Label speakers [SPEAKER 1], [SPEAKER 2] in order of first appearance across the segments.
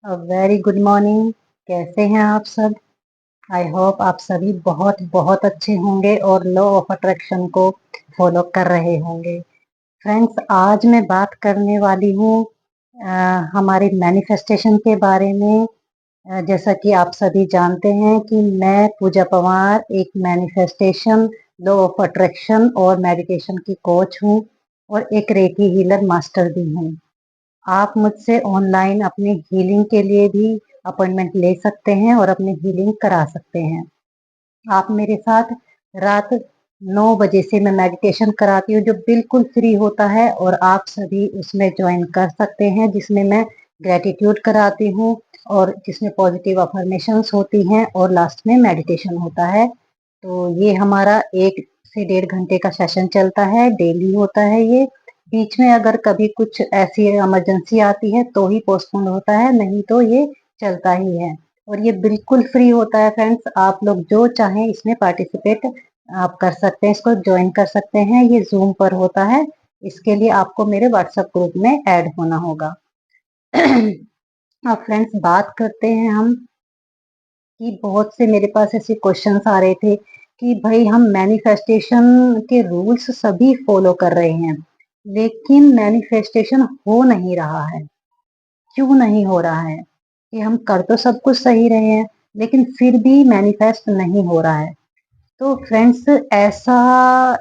[SPEAKER 1] Very good morning. कैसे हैं आप सब? आई होप आप सभी बहुत बहुत अच्छे होंगे और लॉ ऑफ अट्रैक्शन को फॉलो कर रहे होंगे। फ्रेंड्स, आज मैं बात करने वाली हूँ हमारे मैनिफेस्टेशन के बारे में। जैसा कि आप सभी जानते हैं कि मैं पूजा पवार एक मैनिफेस्टेशन, लॉ ऑफ अट्रैक्शन और मेडिटेशन की कोच हूँ और एक रेकी हीलर मास्टर भी हूँ। आप मुझसे ऑनलाइन अपनी हीलिंग के लिए भी अपॉइंटमेंट ले सकते हैं और अपनी हीलिंग करा सकते हैं। आप मेरे साथ रात 9 बजे से मैं मेडिटेशन कराती हूँ जो बिल्कुल फ्री होता है और आप सभी उसमें ज्वाइन कर सकते हैं, जिसमें मैं ग्रेटिट्यूड कराती हूँ और जिसमें पॉजिटिव अफर्मेशंस होती हैं और लास्ट में मेडिटेशन होता है। तो ये हमारा 1 से 1.5 घंटे का सेशन चलता है, डेली होता है ये। बीच में अगर कभी कुछ ऐसी इमरजेंसी आती है तो ही पोस्टपोन होता है, नहीं तो ये चलता ही है। और ये बिल्कुल फ्री होता है फ्रेंड्स, आप लोग जो चाहें इसमें पार्टिसिपेट आप कर सकते हैं, इसको ज्वाइन कर सकते हैं। ये जूम पर होता है, इसके लिए आपको मेरे व्हाट्सएप ग्रुप में ऐड होना होगा। अब फ्रेंड्स, बात करते हैं हम कि बहुत से मेरे पास ऐसे क्वेश्चंस आ रहे थे कि भाई हम मैनिफेस्टेशन के रूल्स सभी फॉलो कर रहे हैं लेकिन मैनिफेस्टेशन हो नहीं रहा है। क्यों नहीं हो रहा है? कि हम कर तो सब कुछ सही रहे हैं लेकिन फिर भी मैनिफेस्ट नहीं हो रहा है। तो फ्रेंड्स, ऐसा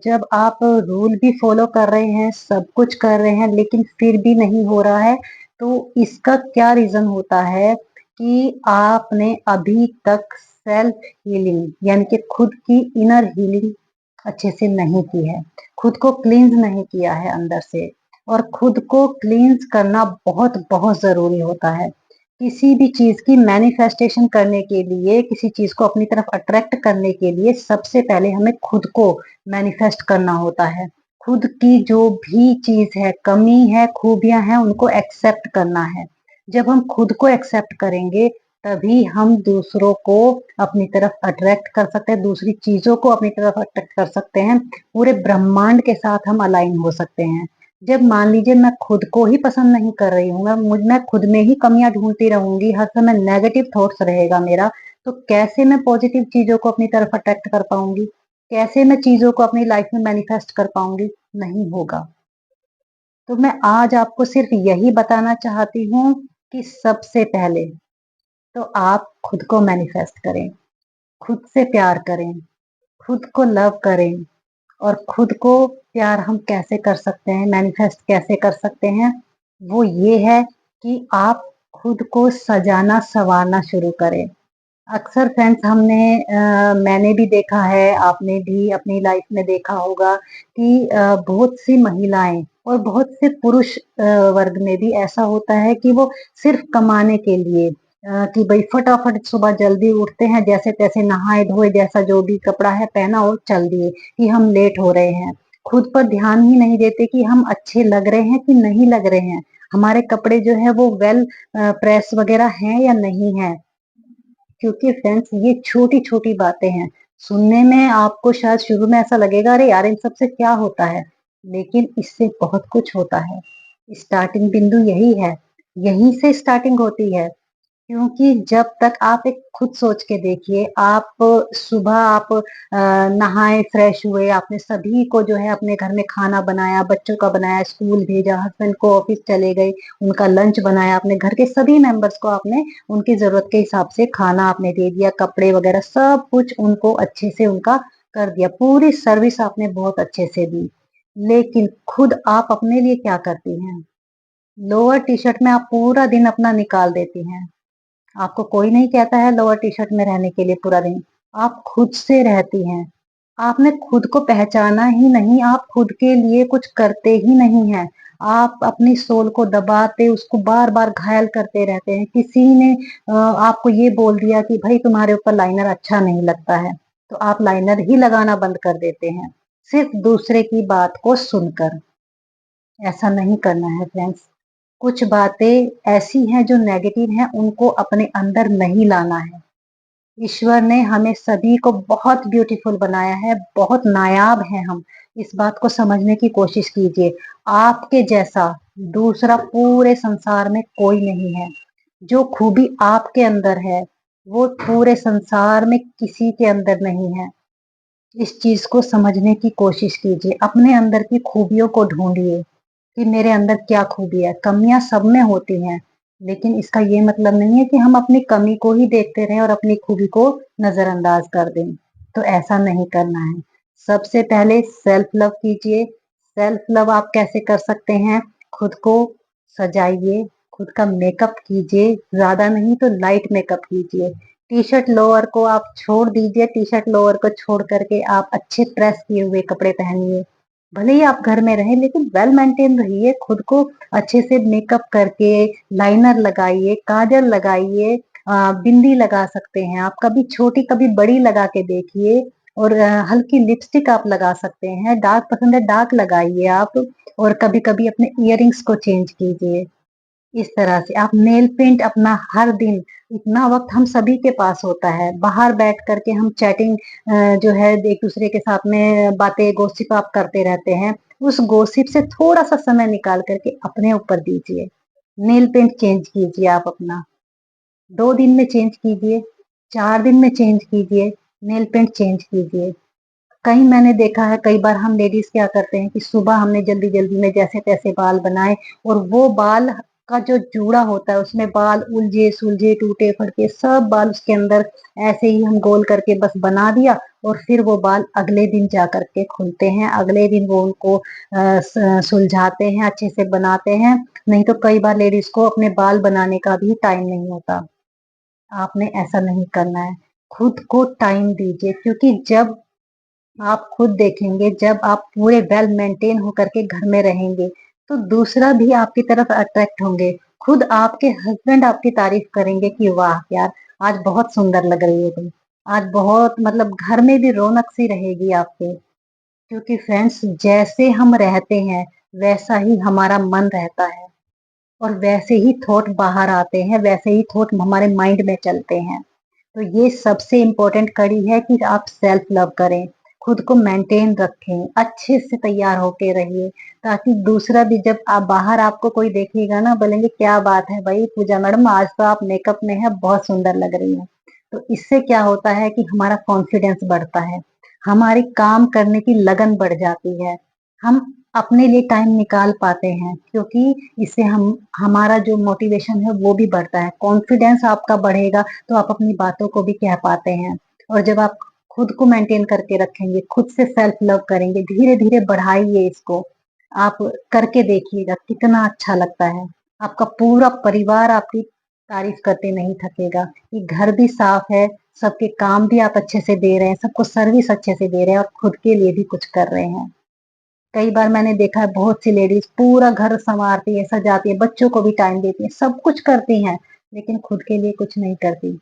[SPEAKER 1] जब आप रूल भी फॉलो कर रहे हैं, सब कुछ कर रहे हैं लेकिन फिर भी नहीं हो रहा है, तो इसका क्या रीजन होता है कि आपने अभी तक सेल्फ हीलिंग यानी कि खुद की इनर हीलिंग अच्छे से नहीं की है, खुद को क्लींस नहीं किया है अंदर से। और खुद को क्लींस करना बहुत बहुत जरूरी होता है। किसी भी चीज की मैनिफेस्टेशन करने के लिए, किसी चीज को अपनी तरफ अट्रैक्ट करने के लिए सबसे पहले हमें खुद को मैनिफेस्ट करना होता है। खुद की जो भी चीज है, कमी है, खूबियां हैं, उनको एक्सेप्ट करना है। जब हम खुद को एक्सेप्ट करेंगे तभी हम दूसरों को अपनी तरफ अट्रैक्ट कर सकते हैं, दूसरी चीजों को अपनी तरफ अट्रैक्ट कर सकते हैं, पूरे ब्रह्मांड के साथ हम अलाइन हो सकते हैं। जब मान लीजिए मैं खुद को ही पसंद नहीं कर रही हूँ, मैं खुद में ही कमियां ढूंढती रहूंगी, हर समय नेगेटिव थॉट्स रहेगा मेरा, तो कैसे मैं पॉजिटिव चीजों को अपनी तरफ अट्रैक्ट कर पाऊंगी? कैसे मैं चीजों को अपनी लाइफ में मैनिफेस्ट कर पाऊंगी? नहीं होगा। तो मैं आज आपको सिर्फ यही बताना चाहती हूँ कि सबसे पहले तो आप खुद को मैनिफेस्ट करें, खुद से प्यार करें, खुद को लव करें। और खुद को प्यार हम कैसे कर सकते हैं, मैनिफेस्ट कैसे कर सकते हैं? वो ये है कि आप खुद को सजाना संवारना शुरू करें। अक्सर फ्रेंड्स, मैंने भी देखा है, आपने भी अपनी लाइफ में देखा होगा कि बहुत सी महिलाएं और बहुत से पुरुष वर्ग में भी ऐसा होता है कि वो सिर्फ कमाने के लिए कि भाई फटाफट सुबह जल्दी उठते हैं, जैसे तैसे नहाए धोए, जैसा जो भी कपड़ा है पहना और चल दिए कि हम लेट हो रहे हैं। खुद पर ध्यान ही नहीं देते कि हम अच्छे लग रहे हैं कि नहीं लग रहे हैं, हमारे कपड़े जो है वो वेल प्रेस वगैरह हैं या नहीं है। क्योंकि फ्रेंड्स, ये छोटी छोटी बातें हैं। सुनने में आपको शायद शुरू में ऐसा लगेगा अरे यार इन सब से क्या होता है, लेकिन इससे बहुत कुछ होता है। स्टार्टिंग बिंदु यही है, यहीं से स्टार्टिंग होती है। क्योंकि जब तक आप एक खुद सोच के देखिए, आप सुबह आप नहाए फ्रेश हुए, आपने सभी को जो है अपने घर में खाना बनाया, बच्चों का बनाया, स्कूल भेजा, हस्बैंड को ऑफिस चले गए, उनका लंच बनाया, अपने घर के सभी मेंबर्स को आपने उनकी जरूरत के हिसाब से खाना आपने दे दिया, कपड़े वगैरह सब कुछ उनको अच्छे से उनका कर दिया, पूरी सर्विस आपने बहुत अच्छे से दी। लेकिन खुद आप अपने लिए क्या करती हैं? लोअर टी शर्ट में आप पूरा दिन अपना निकाल देती हैं। आपको कोई नहीं कहता है लोअर टी शर्ट में रहने के लिए पूरा दिन, आप खुद से रहती हैं। आपने खुद को पहचाना ही नहीं, आप खुद के लिए कुछ करते ही नहीं हैं। आप अपनी सोल को दबाते, उसको बार बार घायल करते रहते हैं। किसी ने आपको ये बोल दिया कि भाई तुम्हारे ऊपर लाइनर अच्छा नहीं लगता है, तो आप लाइनर ही लगाना बंद कर देते हैं, सिर्फ दूसरे की बात को सुनकर। ऐसा नहीं करना है फ्रेंड्स। कुछ बातें ऐसी हैं जो नेगेटिव हैं, उनको अपने अंदर नहीं लाना है। ईश्वर ने हमें सभी को बहुत ब्यूटीफुल बनाया है, बहुत नायाब है हम। इस बात को समझने की कोशिश कीजिए। आपके जैसा दूसरा पूरे संसार में कोई नहीं है। जो खूबी आपके अंदर है वो पूरे संसार में किसी के अंदर नहीं है। इस चीज को समझने की कोशिश कीजिए, अपने अंदर की खूबियों को ढूंढिए कि मेरे अंदर क्या खूबी है। कमियां सब में होती हैं, लेकिन इसका ये मतलब नहीं है कि हम अपनी कमी को ही देखते रहें और अपनी खूबी को नजरअंदाज कर दें। तो ऐसा नहीं करना है। सबसे पहले सेल्फ लव कीजिए। सेल्फ लव आप कैसे कर सकते हैं? खुद को सजाइए, खुद का मेकअप कीजिए, ज्यादा नहीं तो लाइट मेकअप कीजिए। टी शर्ट लोअर को आप छोड़ दीजिए, टी शर्ट लोअर को छोड़ करके आप अच्छे प्रेस किए हुए कपड़े पहनिए। भले ही आप घर में रहें लेकिन वेल मेंटेन रहिए, खुद को अच्छे से मेकअप करके लाइनर लगाइए, काजल लगाइए, बिंदी लगा सकते हैं आप, कभी छोटी कभी बड़ी लगा के देखिए। और हल्की लिपस्टिक आप लगा सकते हैं, डार्क पसंद है डार्क लगाइए आप। और कभी कभी अपने इयररिंग्स को चेंज कीजिए। इस तरह से आप नेल पेंट अपना हर दिन, इतना वक्त हम सभी के पास होता है, बाहर बैठ करके हम चैटिंग जो है एक दूसरे के साथ में बातें गोसिप आप करते रहते हैं। उस गोसिप से थोड़ा सा समय निकाल करके अपने ऊपर दीजिए। नेल पेंट चेंज कीजिए आप अपना, 2 दिन में चेंज कीजिए, 4 दिन में चेंज कीजिए, नेल पेंट चेंज कीजिए। कहीं मैंने देखा है, कई बार हम लेडीज क्या करते हैं कि सुबह हमने जल्दी जल्दी में जैसे तैसे बाल बनाए, और वो बाल का जो जूड़ा होता है उसमें बाल उलझे सुलझे टूटे फटके सब बाल उसके अंदर ऐसे ही हम गोल करके बस बना दिया। और फिर वो बाल अगले दिन जा करके खुलते हैं, अगले दिन वो उनको सुलझाते हैं, अच्छे से बनाते हैं। नहीं तो कई बार लेडीज को अपने बाल बनाने का भी टाइम नहीं होता। आपने ऐसा नहीं करना है। खुद को टाइम दीजिए, क्योंकि जब आप खुद देखेंगे, जब आप पूरे वेल मेंटेन होकर के घर में रहेंगे तो दूसरा भी आपकी तरफ अट्रैक्ट होंगे। खुद आपके हस्बैंड आपकी तारीफ करेंगे कि वाह यार, आज बहुत सुंदर लग रही हो तुम, आज बहुत मतलब घर में भी रौनक सी रहेगी आपके। क्योंकि फ्रेंड्स, जैसे हम रहते हैं वैसा ही हमारा मन रहता है, और वैसे ही थॉट बाहर आते हैं, वैसे ही थॉट हमारे माइंड में चलते हैं। तो ये सबसे इम्पोर्टेंट कड़ी है कि आप सेल्फ लव करें, खुद को मेंटेन रखें, अच्छे से तैयार होके रहिए, ताकि दूसरा भी जब आप बाहर आपको कोई देखेगा ना, बोलेंगे क्या बात है भाई पूजा मैडम, आज तो आप मेकअप में है, बहुत सुंदर लग रही हैं। तो इससे क्या होता है कि हमारा कॉन्फिडेंस बढ़ता है, हमारी काम करने की लगन बढ़ जाती है, हम अपने लिए टाइम निकाल पाते हैं, क्योंकि इससे हम हमारा जो मोटिवेशन है वो भी बढ़ता है, कॉन्फिडेंस आपका बढ़ेगा तो आप अपनी बातों को भी कह पाते हैं। और जब आप खुद को मेंटेन करके रखेंगे, खुद से सेल्फ लव करेंगे, धीरे धीरे बढ़ाइए इसको, आप करके देखिएगा कितना अच्छा लगता है। आपका पूरा परिवार आपकी तारीफ करते नहीं थकेगा कि घर भी साफ है, सबके काम भी आप अच्छे से दे रहे हैं, सबको सर्विस अच्छे से दे रहे हैं और खुद के लिए भी कुछ कर रहे हैं। कई बार मैंने देखा है बहुत सी लेडीज पूरा घर संवारती है, सजाती है, बच्चों को भी टाइम देती है, सब कुछ करती हैं, लेकिन खुद के लिए कुछ नहीं करती।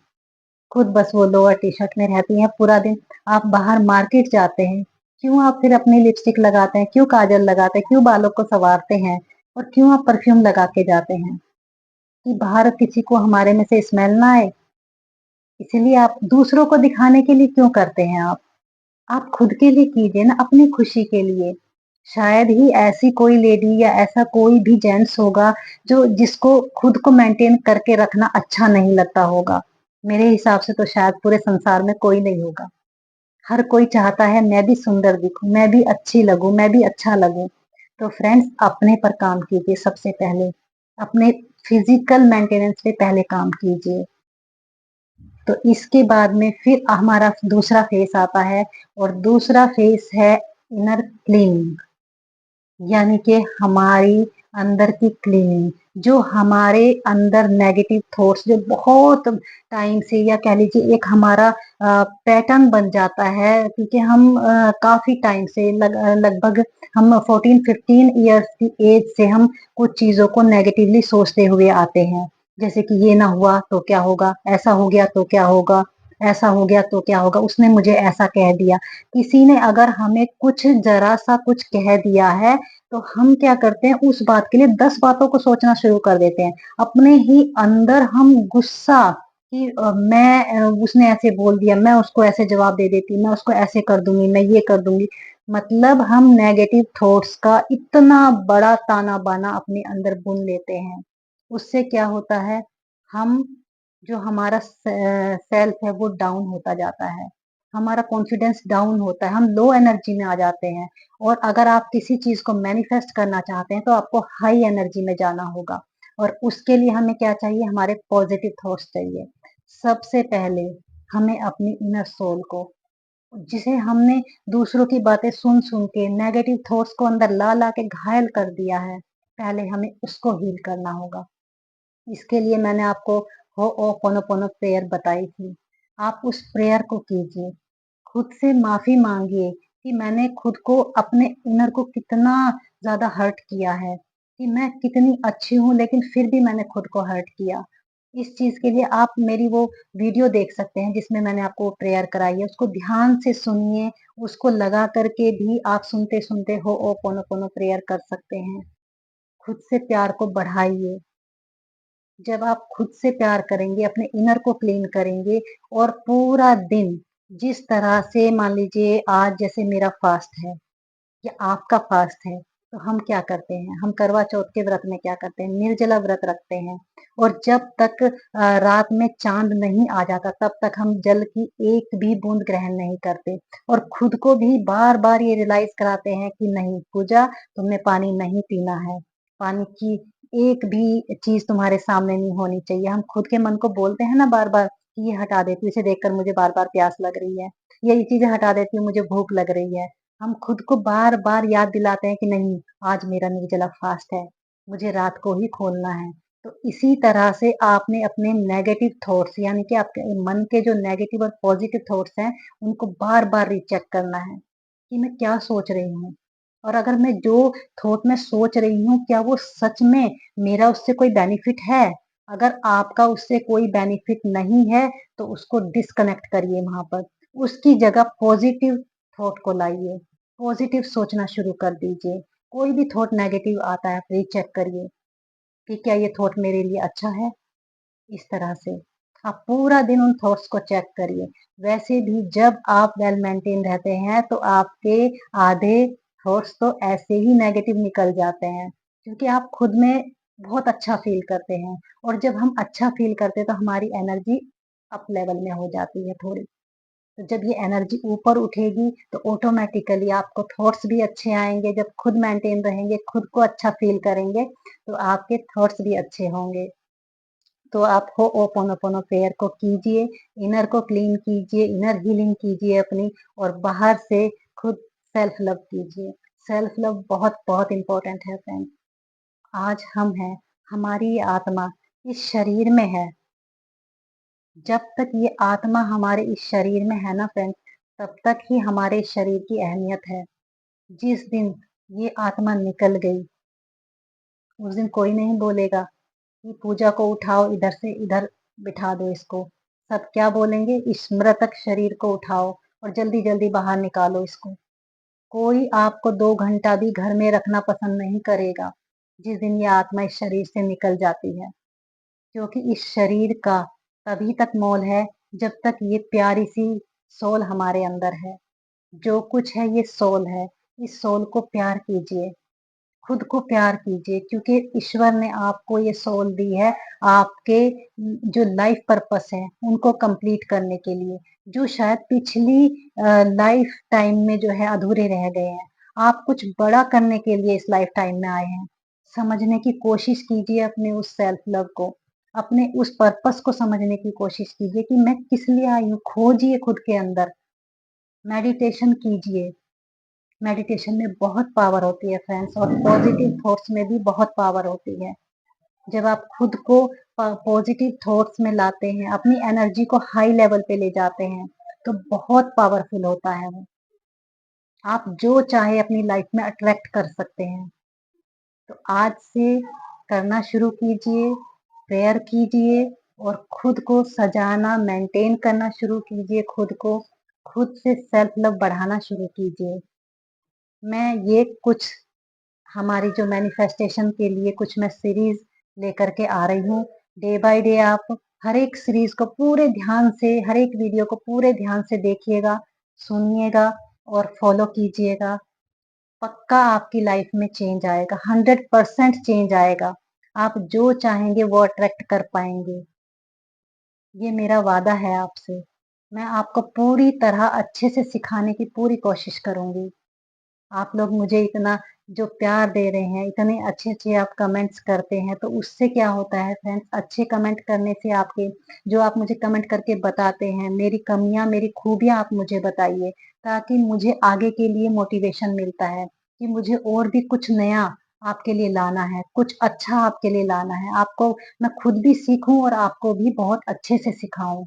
[SPEAKER 1] खुद बस वो लोअर टी शर्ट में रहती हैं पूरा दिन। आप बाहर मार्केट जाते हैं, क्यों आप फिर अपनी लिपस्टिक लगाते हैं, क्यों काजल लगाते हैं, क्यों बालों को संवारते हैं, और क्यों आप परफ्यूम लगा के जाते हैं कि बाहर किसी को हमारे में से स्मेल ना आए। इसीलिए आप दूसरों को दिखाने के लिए क्यों करते हैं आप खुद के लिए कीजिए ना, अपनी खुशी के लिए। शायद ही ऐसी कोई लेडी या ऐसा कोई भी जेंट्स होगा जो जिसको खुद को मेंटेन करके रखना अच्छा नहीं लगता होगा। मेरे हिसाब से तो शायद पूरे संसार में कोई नहीं होगा। हर कोई चाहता है मैं भी सुंदर दिखूं, मैं भी अच्छी लगूं, मैं भी अच्छा लगूं। तो फ्रेंड्स, अपने पर काम कीजिए, सबसे पहले अपने फिजिकल मेंटेनेंस पे पहले काम कीजिए। तो इसके बाद में फिर हमारा दूसरा फेस आता है, और दूसरा फेस है इनर क्लीनिंग, यानी कि हमारी अंदर की क्लीनिंग। जो हमारे अंदर नेगेटिव थॉट्स जो बहुत टाइम से, या कह लीजिए एक हमारा पैटर्न बन जाता है, क्योंकि हम काफी टाइम से लगभग हम 14-15 इयर्स की एज से हम कुछ चीजों को नेगेटिवली सोचते हुए आते हैं। जैसे कि ये ना हुआ तो क्या होगा, ऐसा हो गया तो क्या होगा, ऐसा हो गया तो क्या होगा, उसने मुझे ऐसा कह दिया। किसी ने अगर हमें कुछ जरा सा कुछ कह दिया है, तो हम क्या करते हैं, उस बात के लिए 10 बातों को सोचना शुरू कर देते हैं। अपने ही अंदर हम गुस्सा कि उसने ऐसे बोल दिया, मैं उसको ऐसे जवाब दे देती, मैं उसको ऐसे कर दूंगी, मैं ये कर दूंगी। मतलब हम नेगेटिव थॉट्स का इतना बड़ा ताना बाना अपने अंदर बुन लेते हैं। उससे क्या होता है, हम जो हमारा सेल्फ है वो डाउन होता जाता है, हमारा कॉन्फिडेंस डाउन होता है, हम लो एनर्जी में आ जाते हैं। और अगर आप किसी चीज को मैनिफेस्ट करना चाहते हैं तो आपको हाई एनर्जी में जाना होगा। और उसके लिए हमें क्या चाहिए, हमारे पॉजिटिव थॉट्स चाहिए। सबसे पहले हमें अपनी इनर सोल को, जिसे हमने दूसरों की बातें सुन सुन के नेगेटिव थॉट्स को अंदर ला ला के घायल कर दिया है, पहले हमें उसको हील करना होगा। इसके लिए मैंने आपको होओपोनोपोनो प्रेयर बताई थी। आप उस प्रेयर को कीजिए, खुद से माफी मांगिए कि मैंने खुद को, अपने इनर को कितना ज्यादा हर्ट किया है, कि मैं कितनी अच्छी हूँ लेकिन फिर भी मैंने खुद को हर्ट किया। इस चीज के लिए आप मेरी वो वीडियो देख सकते हैं जिसमें मैंने आपको वो प्रेयर कराई है, उसको ध्यान से सुनिए। उसको लगा करके भी आप सुनते सुनते होओपोनोपोनो प्रेयर कर सकते हैं। खुद से प्यार को बढ़ाइए। जब आप खुद से प्यार करेंगे, अपने इनर को क्लीन करेंगे और पूरा दिन, जिस तरह से मान लीजिए आज जैसे मेरा फास्ट है या आपका फास्ट है, तो हम क्या करते हैं, हम करवा चौथ के व्रत में क्या करते हैं, निर्जला व्रत रखते हैं। और जब तक रात में चांद नहीं आ जाता तब तक हम जल की एक भी बूंद ग्रहण नहीं करते। और खुद को भी बार बार ये रियलाइज कराते हैं कि नहीं पूजा, तुमने पानी नहीं पीना है, पानी की एक भी चीज तुम्हारे सामने नहीं होनी चाहिए। हम खुद के मन को बोलते हैं ना बार बार कि ये हटा देती हूँ, इसे देखकर मुझे बार बार प्यास लग रही है, ये चीजें हटा देती हूँ, मुझे भूख लग रही है। हम खुद को बार बार याद दिलाते हैं कि नहीं, आज मेरा निर्जला फास्ट है, मुझे रात को ही खोलना है। तो इसी तरह से आपने अपने नेगेटिव थॉट्स, यानी कि आपके मन के जो नेगेटिव और पॉजिटिव थॉट्स हैं, उनको बार बार रीचेक करना है कि मैं क्या सोच रही हूँ। और अगर मैं जो थॉट में सोच रही हूँ, क्या वो सच में मेरा उससे कोई बेनिफिट है। अगर आपका उससे कोई बेनिफिट नहीं है तो उसको डिस्कनेक्ट करिए वहां पर, उसकी जगह पॉजिटिव थॉट को लाइए, पॉजिटिव सोचना शुरू कर दीजिए। कोई भी थॉट नेगेटिव आता है, प्लीज चेक करिए कि क्या ये थॉट मेरे लिए अच्छा है। इस तरह से आप पूरा दिन उन थॉट्स को चेक करिए। वैसे भी जब आप वेल मेंटेन रहते हैं तो आपके आधे थॉट्स तो ऐसे ही नेगेटिव निकल जाते हैं, क्योंकि आप खुद में बहुत अच्छा फील करते हैं। और जब हम अच्छा फील करते हैं तो हमारी एनर्जी अप लेवल में हो जाती है थोड़ी। तो जब ये एनर्जी ऊपर उठेगी तो ऑटोमेटिकली आपको थॉट्स भी अच्छे आएंगे। जब खुद मेंटेन रहेंगे, खुद को अच्छा फील करेंगे, तो आपके थॉट्स भी अच्छे होंगे। तो आप हो ओपोनोपोनो प्रेयर को कीजिए, इनर को क्लीन कीजिए, इनर हीलिंग कीजिए अपनी, और बाहर से खुद सेल्फ लव कीजिए। सेल्फ लव बहुत बहुत इंपॉर्टेंट है फ्रेंड्स। आज हम हैं, हमारी ये आत्मा इस शरीर में है। जब तक ये आत्मा हमारे इस शरीर में है ना फ्रेंड्स, तब तक ही हमारे शरीर की अहमियत है। जिस दिन ये आत्मा निकल गई, उस दिन कोई नहीं बोलेगा कि पूजा को उठाओ, इधर से इधर बिठा दो इसको। सब क्या बोलेंगे, इस मृतक शरीर को उठाओ और जल्दी जल्दी बाहर निकालो इसको। कोई आपको 2 घंटा भी घर में रखना पसंद नहीं करेगा जिस दिन ये आत्मा इस शरीर से निकल जाती है। क्योंकि इस शरीर का तभी तक मोल है जब तक ये प्यारी सी सोल हमारे अंदर है। जो कुछ है ये सोल है। इस सोल को प्यार कीजिए, खुद को प्यार कीजिए, क्योंकि ईश्वर ने आपको ये सोल दी है आपके जो लाइफ पर्पस है उनको कंप्लीट करने के लिए, जो शायद पिछली लाइफ टाइम में जो है अधूरे रह गए हैं। आप कुछ बड़ा करने के लिए इस लाइफ टाइम में आए हैं। समझने की कोशिश कीजिए अपने उस सेल्फ लव को, अपने उस पर्पस को समझने की कोशिश कीजिए कि मैं किस लिए आई हूँ। खोजिए खुद के अंदर, मेडिटेशन कीजिए। मेडिटेशन में बहुत पावर होती है फ्रेंड्स, और पॉजिटिव थॉट्स में भी बहुत पावर होती है। जब आप खुद को पॉजिटिव थॉट्स में लाते हैं, अपनी एनर्जी को हाई लेवल पे ले जाते हैं, तो बहुत पावरफुल होता है वो। आप जो चाहे अपनी लाइफ में अट्रैक्ट कर सकते हैं। तो आज से करना शुरू कीजिए, प्रेयर कीजिए, और खुद को सजाना, मेंटेन करना शुरू कीजिए। खुद को, खुद से सेल्फ लव बढ़ाना शुरू कीजिए। मैं ये कुछ हमारी जो मैनिफेस्टेशन के लिए कुछ मैं सीरीज लेकर के आ रही हूँ। डे बाय डे आप हर एक सीरीज को पूरे ध्यान से, हर एक वीडियो को पूरे ध्यान से देखिएगा, सुनिएगा और फॉलो कीजिएगा। पक्का आपकी लाइफ में चेंज आएगा, 100% चेंज आएगा। आप जो चाहेंगे वो अट्रैक्ट कर पाएंगे। ये मेरा वादा है आपसे। मैं आपको पूरी तरह अच्छे से सिखाने की पूरी कोशिश करूँगी। आप लोग मुझे इतना जो प्यार दे रहे हैं, इतने अच्छे-अच्छे आप कमेंट्स करते हैं, तो उससे क्या होता है फ्रेंड्स, अच्छे कमेंट करने से आपके जो आप मुझे कमेंट करके बताते हैं, मेरी कमियाँ, मेरी खूबियाँ आप मुझे बताइए, ताकि मुझे आगे के लिए मोटिवेशन मिलता है कि मुझे और भी कुछ नया आपके लिए लाना है, कुछ अच्छा आपके लिए लाना है। आपको मैं खुद भी सीखूँ और आपको भी बहुत अच्छे से सिखाऊँ।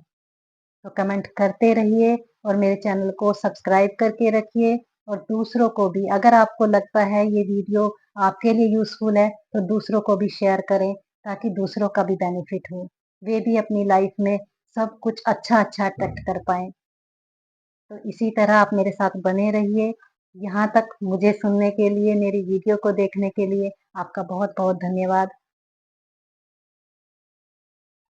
[SPEAKER 1] तो कमेंट करते रहिए और मेरे चैनल को सब्सक्राइब करके रखिए और दूसरों को भी अगर आपको लगता है ये वीडियो आपके लिए यूज़फुल है तो दूसरों को भी शेयर करें ताकि दूसरों का भी बेनिफिट हो। वे भी अपनी लाइफ में सब कुछ अच्छा-अच्छा अट्रैक्ट कर पाएँ। तो इसी तरह आप मेरे साथ बने रहिए। यहाँ तक मुझे सुनने के लिए, मेरी वीडियो को देखने के लिए आपका बहुत-बहुत धन्यवाद।